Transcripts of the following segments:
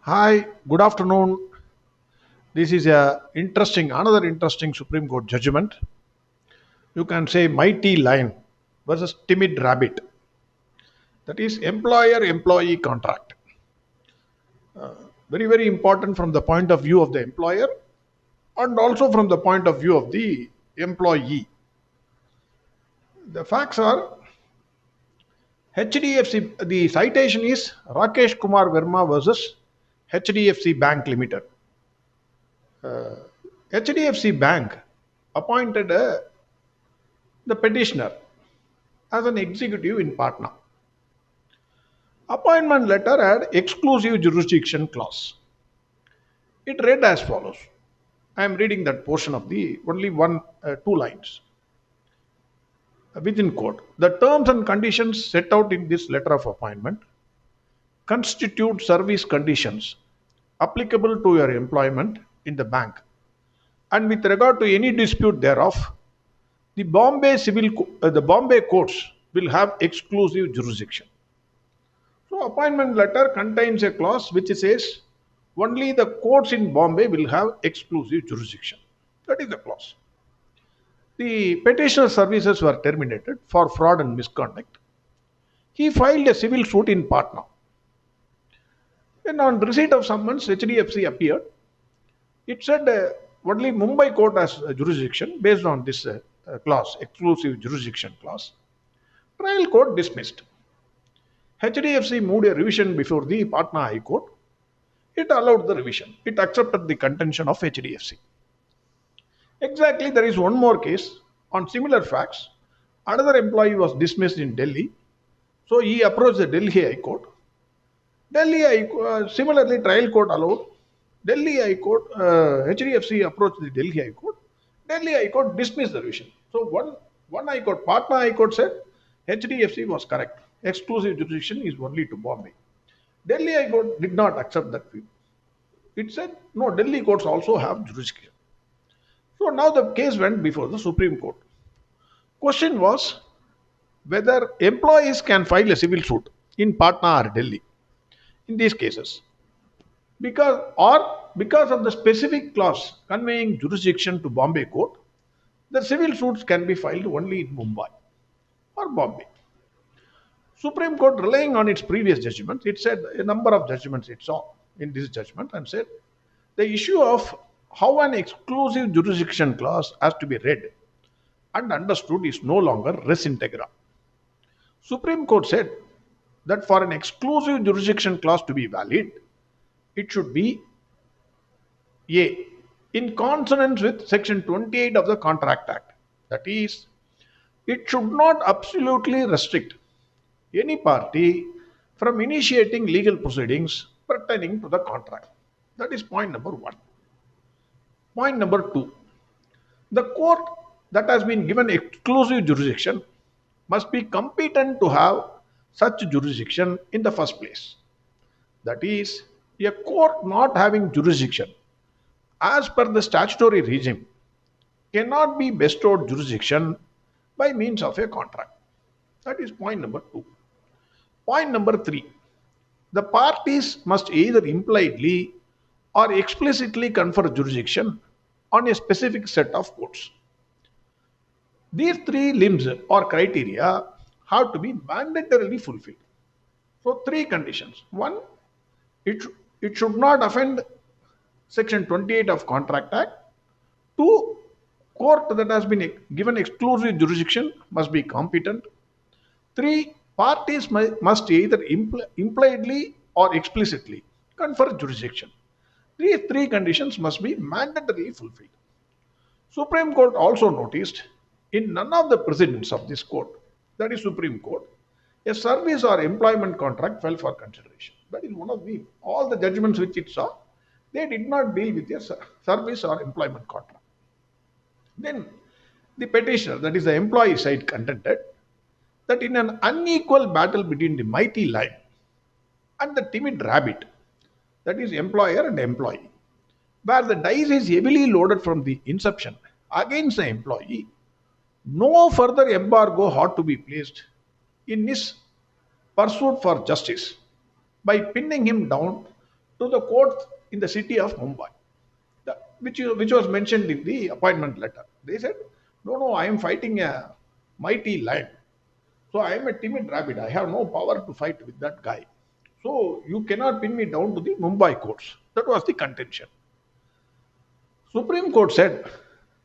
Hi, good afternoon. This is another interesting Supreme Court judgment. You can say mighty lion versus timid rabbit. That is employer-employee contract. Very, very important from the point of view of the employer and also from the point of view of the employee. The facts are HDFC. The citation is Rakesh Kumar Verma versus HDFC Bank Limited. HDFC Bank appointed the petitioner as an executive in Patna. Appointment letter had exclusive jurisdiction clause. It read as follows. I am reading that portion of the only two lines within quote. The terms and conditions set out in this letter of appointment constitute service conditions applicable to your employment in the bank, and with regard to any dispute thereof, the Bombay courts will have exclusive jurisdiction. So appointment letter contains a clause which says only the courts in Bombay will have exclusive jurisdiction. That is the clause. The petitioner's services were terminated for fraud and misconduct. He filed a civil suit in Patna. Then on receipt of summons, HDFC appeared. It said only Mumbai court has jurisdiction based on this clause, exclusive jurisdiction clause. Trial court dismissed. HDFC moved a revision before the Patna High Court. It allowed the revision. It accepted the contention of HDFC. Exactly, there is one more case on similar facts. Another employee was dismissed in Delhi. So he approached the Delhi High Court. Similarly, trial court allowed. Delhi High Court, HDFC approached the Delhi High Court. Delhi High Court dismissed the revision. So one High Court, Patna High Court said HDFC was correct. Exclusive jurisdiction is only to Bombay. Delhi High Court did not accept that view. It said, no, Delhi courts also have jurisdiction. So now the case went before the Supreme Court. Question was whether employees can file a civil suit in Patna or Delhi in these cases. Because of the specific clause conveying jurisdiction to Bombay court, the civil suits can be filed only in Mumbai or Bombay. Supreme Court, relying on its previous judgments, it said a number of judgments it saw in this judgment and said the issue of how an exclusive jurisdiction clause has to be read and understood is no longer res integra. Supreme Court said that for an exclusive jurisdiction clause to be valid, it should be A. in consonance with Section 28 of the Contract Act. That is, it should not absolutely restrict any party from initiating legal proceedings pertaining to the contract. That is point number one. Point number two, the court that has been given exclusive jurisdiction must be competent to have such jurisdiction in the first place. That is, a court not having jurisdiction as per the statutory regime cannot be bestowed jurisdiction by means of a contract. That is point number two. Point number three, the parties must either impliedly or explicitly confer jurisdiction on a specific set of courts. These three limbs or criteria have to be mandatorily fulfilled. So, three conditions. One, it should not offend Section 28 of Contract Act. Two, court that has been given exclusive jurisdiction must be competent. Three, parties must either impliedly or explicitly confer jurisdiction. These three conditions must be mandatorily fulfilled. Supreme Court also noticed in none of the precedents of this court, that is Supreme Court, a service or employment contract fell for consideration. That is one of all the judgments which it saw, they did not deal with a service or employment contract. Then the petitioner, that is the employee side, contended that in an unequal battle between the mighty lion and the timid rabbit, that is employer and employee, where the dice is heavily loaded from the inception against the employee, no further embargo ought to be placed in his pursuit for justice by pinning him down to the court in the city of Mumbai, which was mentioned in the appointment letter. They said, no, no, I am fighting a mighty lion. So I am a timid rabbit. I have no power to fight with that guy. So you cannot pin me down to the Mumbai courts. That was the contention. Supreme Court said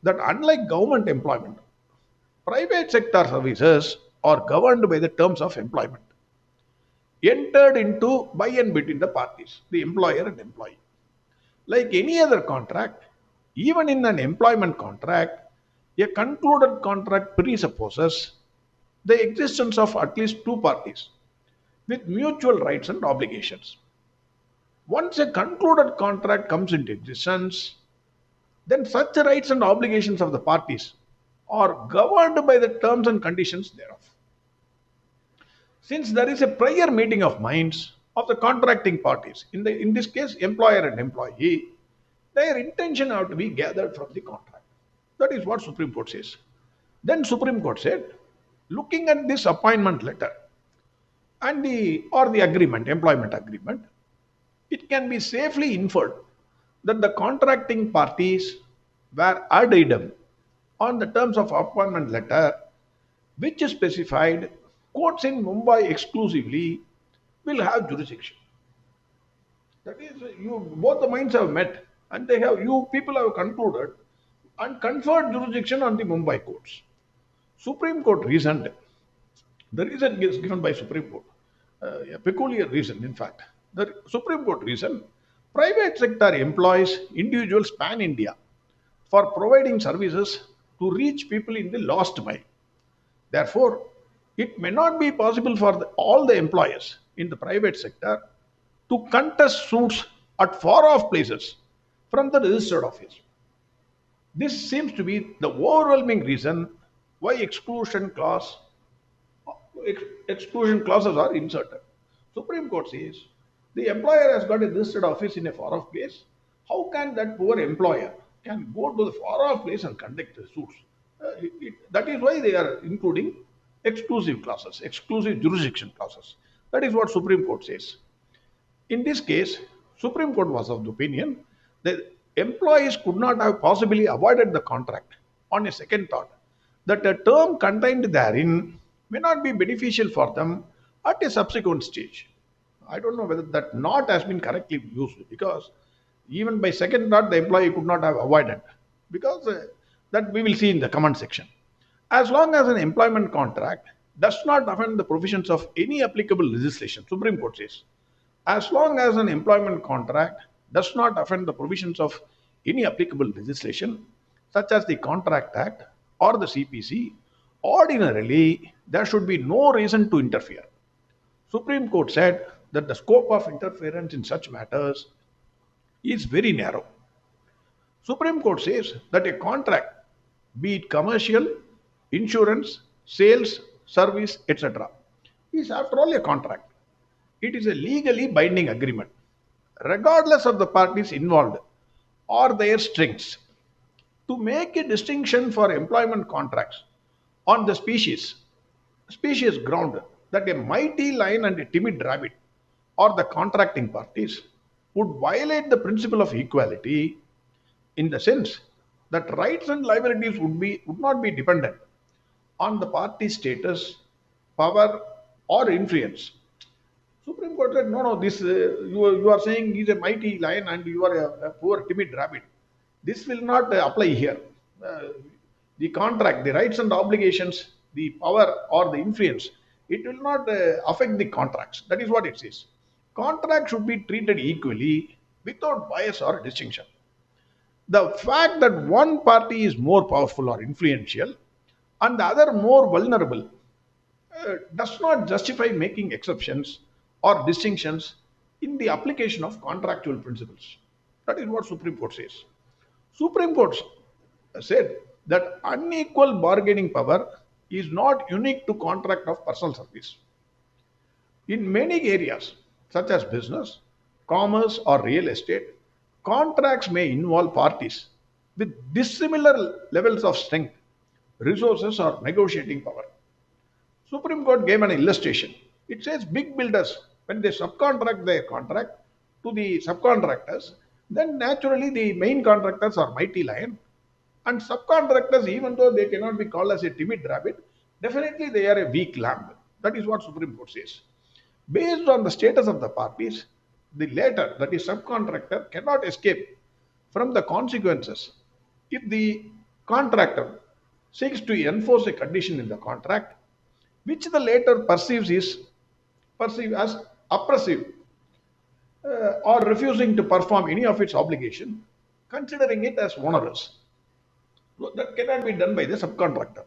that unlike government employment, private sector services are governed by the terms of employment entered into by and between the parties, the employer and employee. Like any other contract, even in an employment contract, a concluded contract presupposes the existence of at least two parties with mutual rights and obligations. Once a concluded contract comes into existence, then such rights and obligations of the parties are governed by the terms and conditions thereof. Since there is a prior meeting of minds of the contracting parties, in this case, employer and employee, their intention have to be gathered from the contract. That is what Supreme Court says. Then Supreme Court said, looking at this appointment letter and the agreement, employment agreement, it can be safely inferred that the contracting parties were ad idem on the terms of appointment letter, which is specified courts in Mumbai exclusively will have jurisdiction. That is, you both the minds have met, and you people have concluded and conferred jurisdiction on the Mumbai courts. Supreme Court reasoned. The reason is given by Supreme Court, a peculiar reason, in fact. The Supreme Court reason: private sector employs individuals pan India for providing services to reach people in the last mile. Therefore, it may not be possible for all the employers in the private sector to contest suits at far off places from the registered office. This seems to be the overwhelming reason why exclusion clauses are inserted. Supreme Court says the employer has got a registered office in a far off place. How can that poor employer can go to the far off place and conduct the suits? That is why they are including exclusive clauses, exclusive jurisdiction clauses. That is what Supreme Court says. In this case, Supreme Court was of the opinion that employees could not have possibly avoided the contract on a second thought, that a term contained therein may not be beneficial for them at a subsequent stage. I don't know whether that not has been correctly used, because even by second thought the employee could not have avoided, because that we will see in the comment section. As long as an employment contract does not offend the provisions of any applicable legislation, Supreme Court says, as long as an employment contract does not offend the provisions of any applicable legislation, such as the Contract Act or the CPC, ordinarily there should be no reason to interfere. Supreme Court said that the scope of interference in such matters is very narrow. Supreme Court says that a contract, be it commercial, insurance, sales, service, etc., is after all a contract. It is a legally binding agreement, regardless of the parties involved or their strengths. To make a distinction for employment contracts on the species ground that a mighty lion and a timid rabbit or the contracting parties would violate the principle of equality, in the sense that rights and liabilities would not be dependent on the party status, power, or influence. Supreme Court said, no, no, this you are saying he's a mighty lion and you are a poor timid rabbit. This will not apply here. The contract, the rights and obligations, the power or the influence, it will not affect the contracts. That is what it says. Contract should be treated equally without bias or distinction. The fact that one party is more powerful or influential and the other more vulnerable does not justify making exceptions or distinctions in the application of contractual principles. That is what Supreme Court says. Supreme Court said that unequal bargaining power is not unique to contract of personal service. In many areas, such as business, commerce, or real estate, contracts may involve parties with dissimilar levels of strength, resources, or negotiating power. Supreme Court gave an illustration. It says big builders, when they subcontract their contract to the subcontractors, then naturally the main contractors are mighty lion, and subcontractors, even though they cannot be called as a timid rabbit, definitely they are a weak lamb. That is what Supreme Court says. Based on the status of the parties, the latter, that is subcontractor, cannot escape from the consequences if the contractor seeks to enforce a condition in the contract which the latter perceived as oppressive, or refusing to perform any of its obligation, considering it as onerous. So that cannot be done by the subcontractor.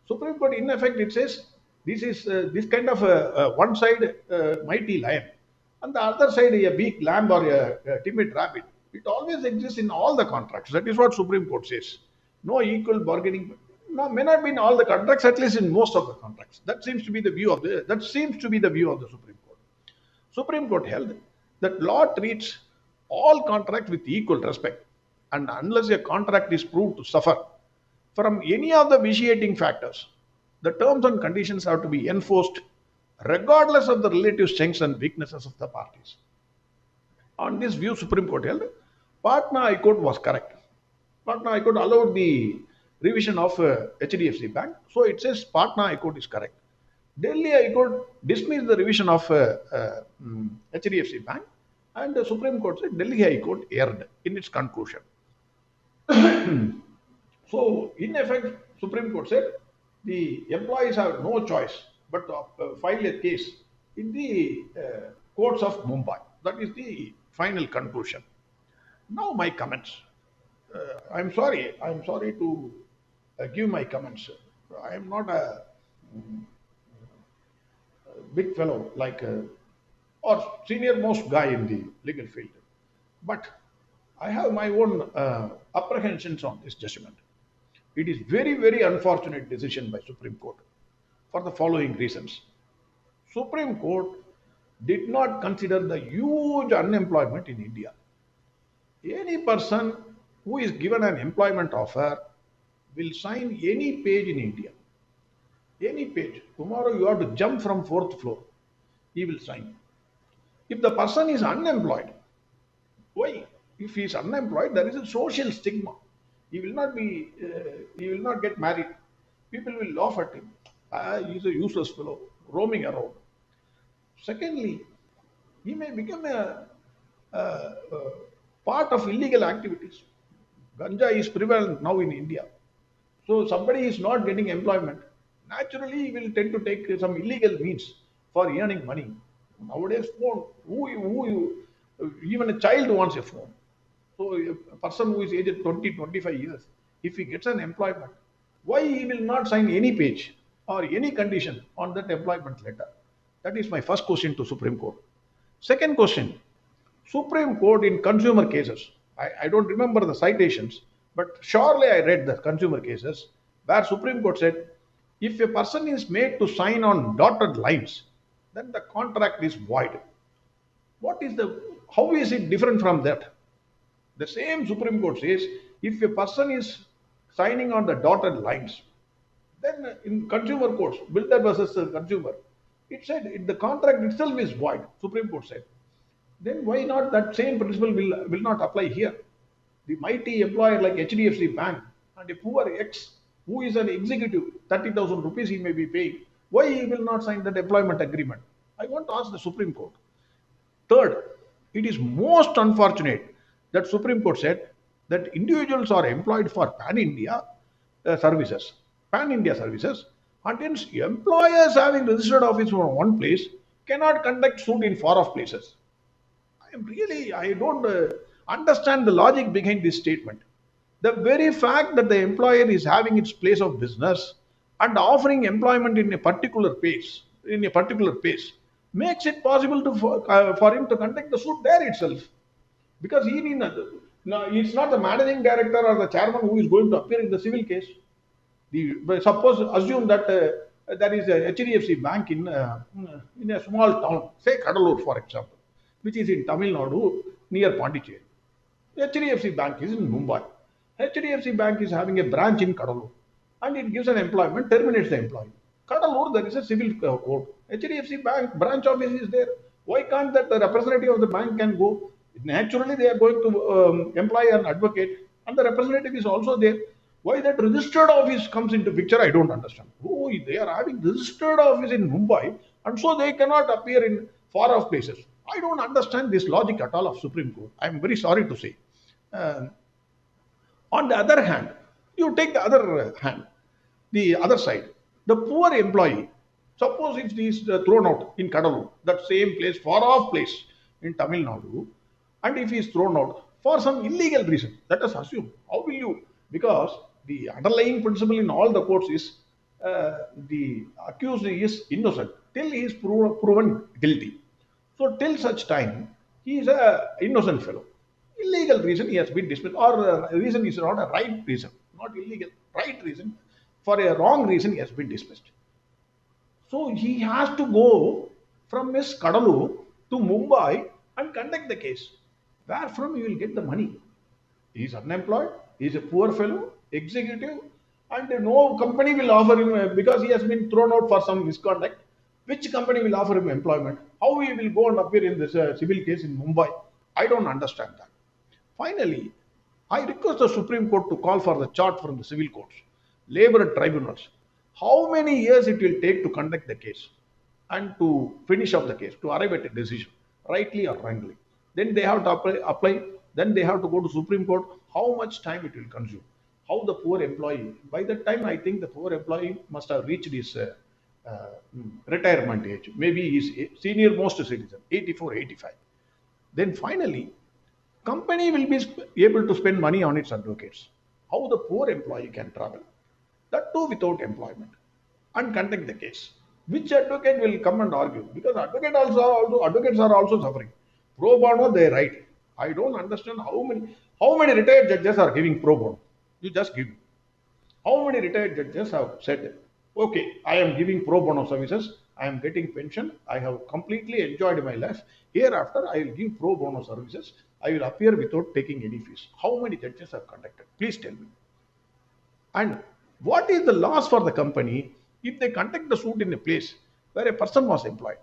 Supreme Court, in effect, it says this kind of one side mighty lion, and the other side a weak lamb or a timid rabbit. It always exists in all the contracts. That is what Supreme Court says. No equal bargaining. No, may not be in all the contracts, at least in most of the contracts. That seems to be the view of the Supreme Court. Supreme Court held that law treats all contracts with equal respect, and unless a contract is proved to suffer from any of the vitiating factors, the terms and conditions have to be enforced regardless of the relative strengths and weaknesses of the parties. On this view, Supreme Court held Patna High Court was correct. Patna High Court allowed the revision of HDFC Bank, so it says Patna High Court is correct. Delhi High Court dismissed the revision of HDFC Bank, and the Supreme Court said Delhi High Court erred in its conclusion. So, in effect, Supreme Court said the employees have no choice but to file a case in the courts of Mumbai. That is the final conclusion. Now, my comments. I'm sorry. I'm sorry to give my comments. I am not a big fellow like or senior most guy in the legal field, but I have my own apprehensions on this judgment. It is very unfortunate decision by Supreme Court for the following reasons. Supreme Court did not consider the huge unemployment in India. Any person who is given an employment offer will sign any page in India. Any page. Tomorrow you have to jump from fourth floor. He will sign. If the person is unemployed, why? If he is unemployed, there is a social stigma. He will not be. He will not get married. People will laugh at him. He is a useless fellow roaming around. Secondly, he may become a part of illegal activities. Ganja is prevalent now in India. So somebody is not getting employment. Naturally, he will tend to take some illegal means for earning money. Nowadays, phone. Even a child wants a phone. So a person who is aged 20, 25 years, if he gets an employment, why he will not sign any page or any condition on that employment letter? That is my first question to Supreme Court. Second question, Supreme Court in consumer cases, I don't remember the citations, but surely I read the consumer cases where Supreme Court said, if a person is made to sign on dotted lines, then the contract is void. How is it different from that? The same Supreme Court says, if a person is signing on the dotted lines, then in consumer courts, builder versus consumer, it said the contract itself is void, Supreme Court said. Then why not that same principle will not apply here? The mighty employer like HDFC Bank and a poor X who is an executive, 30,000 rupees he may be paying, why he will not sign that employment agreement? I want to ask the Supreme Court. Third, it is most unfortunate that Supreme Court said that individuals are employed for pan-India services, and hence employers having registered office from one place cannot conduct suit in far-off places. I don't understand the logic behind this statement. The very fact that the employer is having its place of business and offering employment in a particular place, makes it possible for him to conduct the suit there itself. Because it's not the managing director or the chairman who is going to appear in the civil case. Assume that there is a HDFC Bank in a small town, say Kadalur for example, which is in Tamil Nadu near Pondicherry. HDFC Bank is in Mumbai. HDFC Bank is having a branch in Kadalur and it gives an employment, terminates the employment. Kadalur, there is a civil code. HDFC Bank branch office is there. Why can't that the representative of the bank can go Naturally, they are going to employ an advocate, and the representative is also there. Why that registered office comes into picture, I don't understand. Oh, they are having registered office in Mumbai, and so they cannot appear in far off places. I don't understand this logic at all of Supreme Court. I am very sorry to say. Uh, on the other hand, you take the other hand, the other side, the poor employee. Suppose if he is thrown out in Kadalur, that same place, far off place in Tamil Nadu, and if he is thrown out for some illegal reason, let us assume. How will you? Because the underlying principle in all the courts is the accused is innocent till he is proven guilty. So till such time, he is a innocent fellow. Illegal reason he has been dismissed, or reason is not a right reason, not illegal, right reason. For a wrong reason, he has been dismissed. So he has to go from his Kadalu to Mumbai and conduct the case. Where from he will get the money? He is unemployed, he is a poor fellow, executive, and no company will offer him because he has been thrown out for some misconduct. Which company will offer him employment? How he will go and appear in this civil case in Mumbai? I don't understand that. Finally, I request the Supreme Court to call for the chart from the civil courts, labor tribunals. How many years it will take to conduct the case and to finish up the case, to arrive at a decision, rightly or wrongly. Then they have to apply, then they have to go to Supreme Court. How much time it will consume? How the poor employee, by that time, I think the poor employee must have reached his retirement age. Maybe he's a senior most citizen, 84, 85. Then finally, company will be able to spend money on its advocates. How the poor employee can travel, that too without employment, and conduct the case. Which advocate will come and argue? Because advocates are also suffering. Pro bono they write. I don't understand how many retired judges are giving pro bono. You just give. How many retired judges have said, okay, I am giving pro bono services, I am getting pension, I have completely enjoyed my life. Hereafter, I will give pro bono services, I will appear without taking any fees. How many judges have conducted? Please tell me. And what is the loss for the company if they conduct the suit in a place where a person was employed?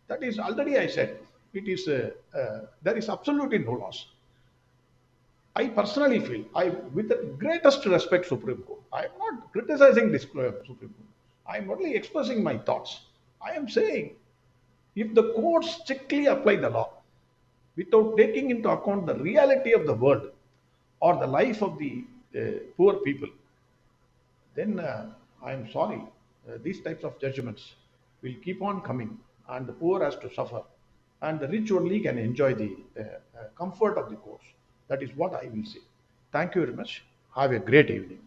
That is already I said. It is there is absolutely no loss. I personally feel, with the greatest respect, Supreme Court, I am not criticizing this Supreme Court. I am only expressing my thoughts. I am saying, if the courts strictly apply the law without taking into account the reality of the world or the life of the poor people, then I am sorry, these types of judgments will keep on coming, and the poor has to suffer, and the rich only can enjoy the comfort of the courts. That is what I will say. Thank you very much. Have a great evening.